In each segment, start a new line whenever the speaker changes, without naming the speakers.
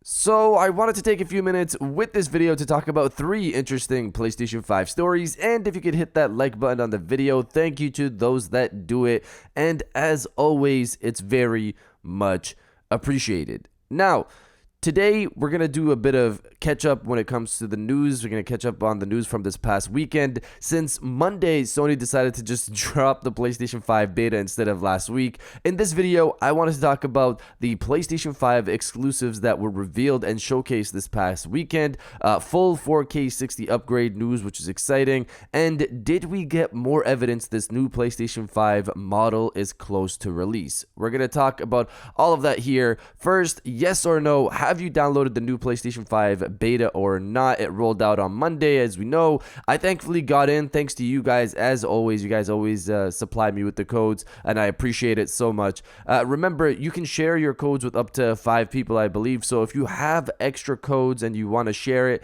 So I wanted to take a few minutes with this video to talk about 3 interesting PlayStation 5 stories, and if you could hit that like button on the video, thank you to those that do it, and as always, it's very much appreciated. Now, today, we're going to do a bit of catch up when it comes to the news. We're going to catch up on the news from this past weekend. Since Monday, Sony decided to just drop the PlayStation 5 beta instead of last week. In this video, I wanted to talk about the PlayStation 5 exclusives that were revealed and showcased this past weekend. Full 4K 60 upgrade news, which is exciting. And did we get more evidence this new PlayStation 5 model is close to release? We're going to talk about all of that here. First, yes or no, have you downloaded the new PlayStation 5 beta or not? It rolled out on Monday, as we know. I thankfully got in thanks to you guys. As always, you guys always supply me with the codes, and I appreciate it so much. Remember, you can share your codes with up to 5 people, I believe. So if you have extra codes and you want to share it,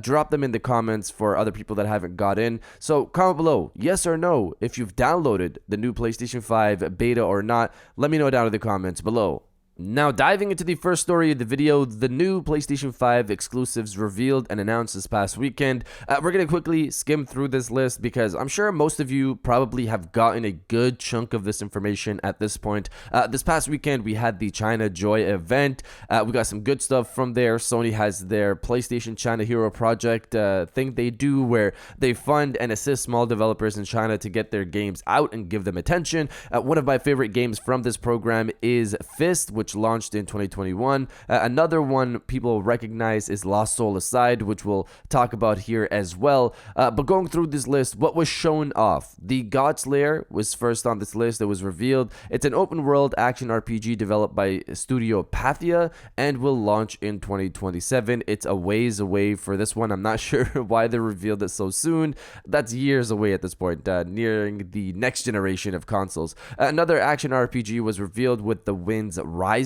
drop them in the comments for other people that haven't got in. So comment below, yes or no, if you've downloaded the new PlayStation 5 beta or not. Let me know down in the comments below. Now, diving into the first story of the video, the new PlayStation 5 exclusives revealed and announced this past weekend. We're going to quickly skim through this list because I'm sure most of you probably have gotten a good chunk of this information at this point. This past weekend, we had the China Joy event. We got some good stuff from there. Sony has their PlayStation China Hero Project thing they do where they fund and assist small developers in China to get their games out and give them attention. One of my favorite games from this program is Fist, which launched in 2021. Another one people recognize is Lost Soul Aside, which we'll talk about here as well. But going through this list, what was shown off? The God's Lair was first on this list. It was revealed. It's an open world action RPG developed by Studio Pathia and will launch in 2027. It's a ways away for this one. I'm not sure why they revealed it so soon. That's years away at this point, nearing the next generation of consoles. Another action RPG was revealed with The Winds Rising.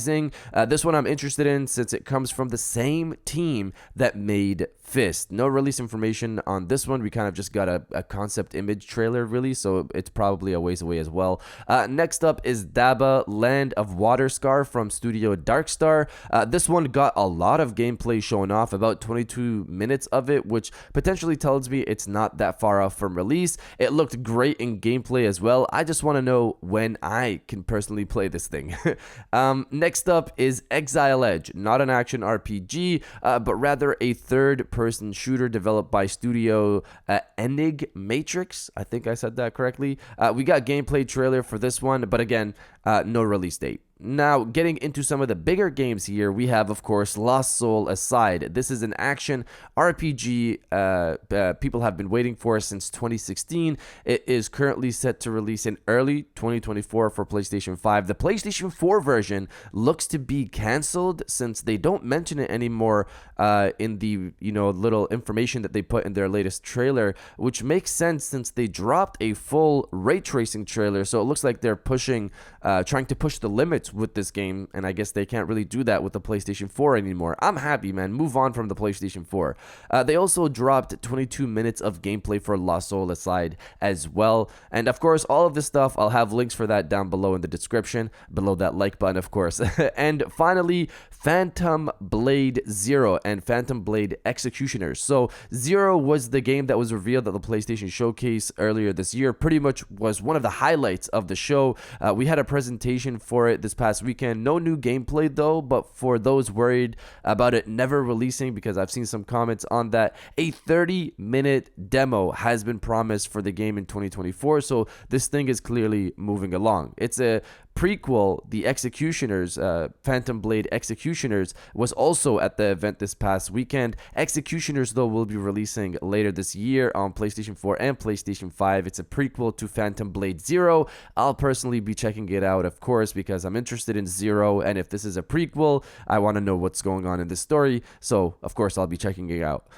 This one I'm interested in since it comes from the same team that made Fist. No release information on this one. We kind of just got a concept image trailer, really, so it's probably a ways away as well. Next up is Daba, Land of Waterscar from Studio Darkstar. This one got a lot of gameplay shown off, about 22 minutes of it, which potentially tells me it's not that far off from release. It looked great in gameplay as well. I just want to know when I can personally play this thing. Next up is Exile Edge, not an action RPG, but rather a third-person shooter developed by Studio Enigmatrix. I think I said that correctly. We got gameplay trailer for this one, but again, no release date. Now, getting into some of the bigger games here, we have, of course, Lost Soul Aside. This is an action RPG people have been waiting for since 2016. It is currently set to release in early 2024 for PlayStation 5. The PlayStation 4 version looks to be canceled since they don't mention it anymore in the little information that they put in their latest trailer, which makes sense since they dropped a full ray tracing trailer. So it looks like they're trying to push the limits with this game, and I guess they can't really do that with the PlayStation 4 anymore. I'm happy, man. Move on from the PlayStation 4. They also dropped 22 minutes of gameplay for Lost Soul Aside as well. And of course, all of this stuff, I'll have links for that down below in the description, below that like button, of course. And finally, Phantom Blade Zero and Phantom Blade Executioners. So Zero was the game that was revealed at the PlayStation Showcase earlier this year. Pretty much was one of the highlights of the show. We had a presentation for it this past weekend. No new gameplay though, but for those worried about it never releasing, because I've seen some comments on that, a 30-minute demo has been promised for the game in 2024. So this thing is clearly moving along. It's a prequel. The Executioners, Phantom Blade Executioners, was also at the event this past weekend. Executioners, though, will be releasing later this year on PlayStation 4 and PlayStation 5. It's a prequel to Phantom Blade Zero. I'll personally be checking it out, of course, because I'm interested in Zero, and if this is a prequel, I want to know what's going on in this story, so of course I'll be checking it out.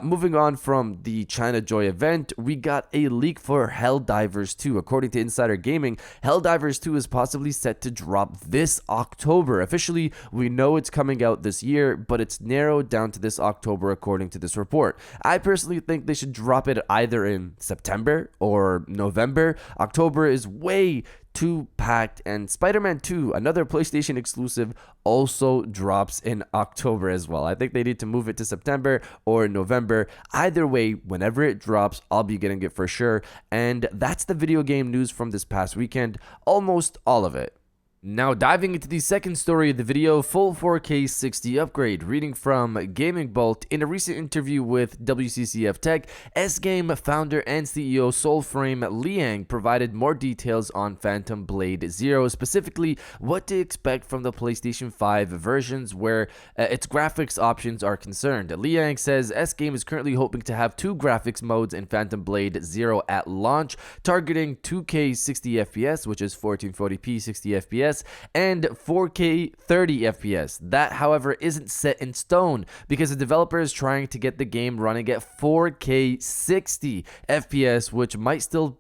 Moving on from the China Joy event, we got a leak for Helldivers 2. According to Insider Gaming, Helldivers 2 is possibly set to drop this October. Officially, we know it's coming out this year, but it's narrowed down to this October according to this report. I personally think they should drop it either in September or November. October is way too packed. And Spider-Man 2, another PlayStation exclusive, also drops in October as well. I think they need to move it to September or November. Either way, whenever it drops, I'll be getting it for sure. And that's the video game news from this past weekend, almost all of it. Now diving into the second story of the video, full 4K 60 upgrade. Reading from Gaming Bolt, in a recent interview with WCCF Tech, S-Game founder and CEO Soulframe Liang provided more details on Phantom Blade Zero, specifically what to expect from the PlayStation 5 versions where its graphics options are concerned. Liang says S-Game is currently hoping to have two graphics modes in Phantom Blade Zero at launch, targeting 2K 60 FPS, which is 1440p 60 FPS, and 4K 30 FPS. That, however, isn't set in stone because the developer is trying to get the game running at 4K 60 FPS, which might still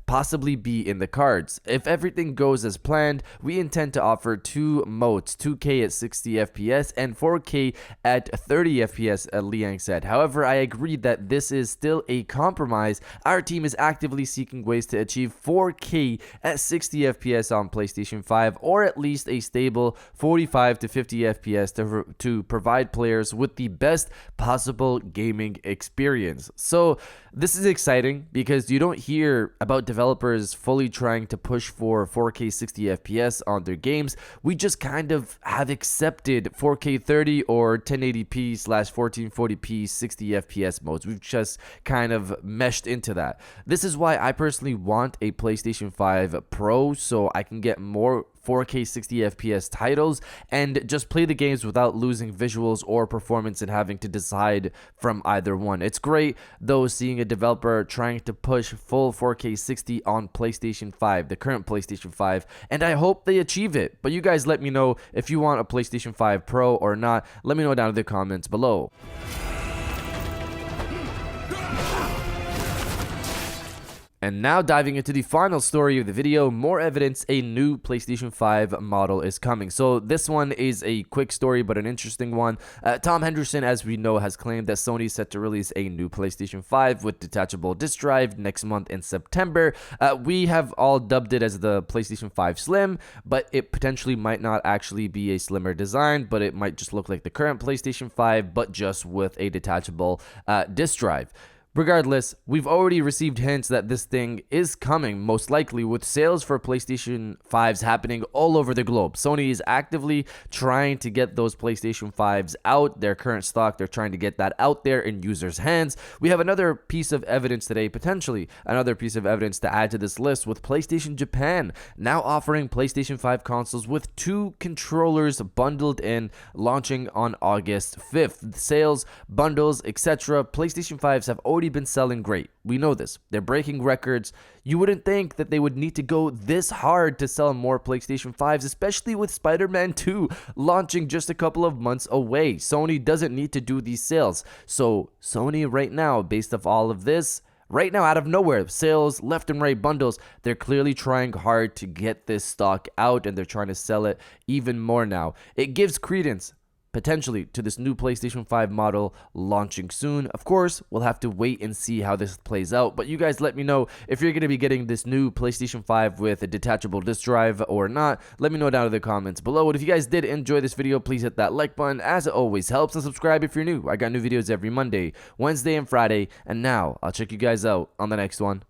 possibly be in the cards. If everything goes as planned, we intend to offer two modes, 2K at 60 FPS and 4K at 30 FPS, Liang said. However, I agree that this is still a compromise. Our team is actively seeking ways to achieve 4K at 60 FPS on PlayStation 5, or at least a stable 45 to 50 FPS to provide players with the best possible gaming experience. So this is exciting because you don't hear about developers fully trying to push for 4K 60 FPS on their games. We just kind of have accepted 4K 30 or 1080p/1440p 60 FPS modes. We've just kind of meshed into that. This is why I personally want a PlayStation 5 Pro, so I can get more 4K 60 FPS titles and just play the games without losing visuals or performance and having to decide from either one. It's great though seeing a developer trying to push full 4K 60 on PlayStation 5, the current PlayStation 5, and I hope they achieve it. But you guys let me know if you want a PlayStation 5 Pro or not. Let me know down in the comments below. And now diving into the final story of the video, more evidence a new PlayStation 5 model is coming. So this one is a quick story, but an interesting one. Tom Henderson, as we know, has claimed that Sony is set to release a new PlayStation 5 with detachable disk drive next month in September. We have all dubbed it as the PlayStation 5 Slim, but it potentially might not actually be a slimmer design, but it might just look like the current PlayStation 5, but just with a detachable disk drive. Regardless, we've already received hints that this thing is coming, most likely, with sales for PlayStation 5s happening all over the globe. Sony is actively trying to get those PlayStation 5s out, their current stock. They're trying to get that out there in users' hands. We have another piece of evidence today, potentially another piece of evidence to add to this list, with PlayStation Japan now offering PlayStation 5 consoles with two controllers bundled in, launching on August 5th. Sales, bundles, etc. PlayStation 5s have already been selling great. We know this. They're breaking records. You wouldn't think that they would need to go this hard to sell more PlayStation 5s, especially with Spider-Man 2 launching just a couple of months away. Sony doesn't need to do these sales. So Sony right now, based off all of this, right now out of nowhere, sales, left and right bundles, they're clearly trying hard to get this stock out, and they're trying to sell it even more now. It gives credence potentially to this new PlayStation 5 model launching soon. Of course, we'll have to wait and see how this plays out, but you guys let me know if you're going to be getting this new PlayStation 5 with a detachable disk drive or not. Let me know down in the comments below. And if you guys did enjoy this video, please hit that like button, as it always helps, and subscribe if you're new. I got new videos every Monday, Wednesday, and Friday, and now I'll check you guys out on the next one.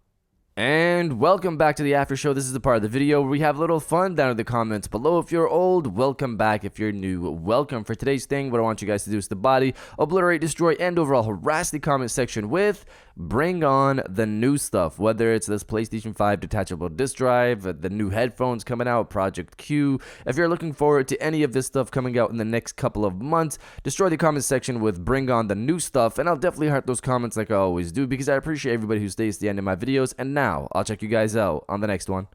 And welcome back to the after show. This is the part of the video where we have a little fun down in the comments below. If you're old, welcome back. If you're new, welcome. For today's thing, what I want you guys to do is to body, obliterate, destroy, and overall harass the comment section with bring on the new stuff. Whether it's this PlayStation 5 detachable disk drive, the new headphones coming out, Project Q. If you're looking forward to any of this stuff coming out in the next couple of months, destroy the comment section with bring on the new stuff. And I'll definitely heart those comments like I always do, because I appreciate everybody who stays to the end of my videos. And now I'll check you guys out on the next one.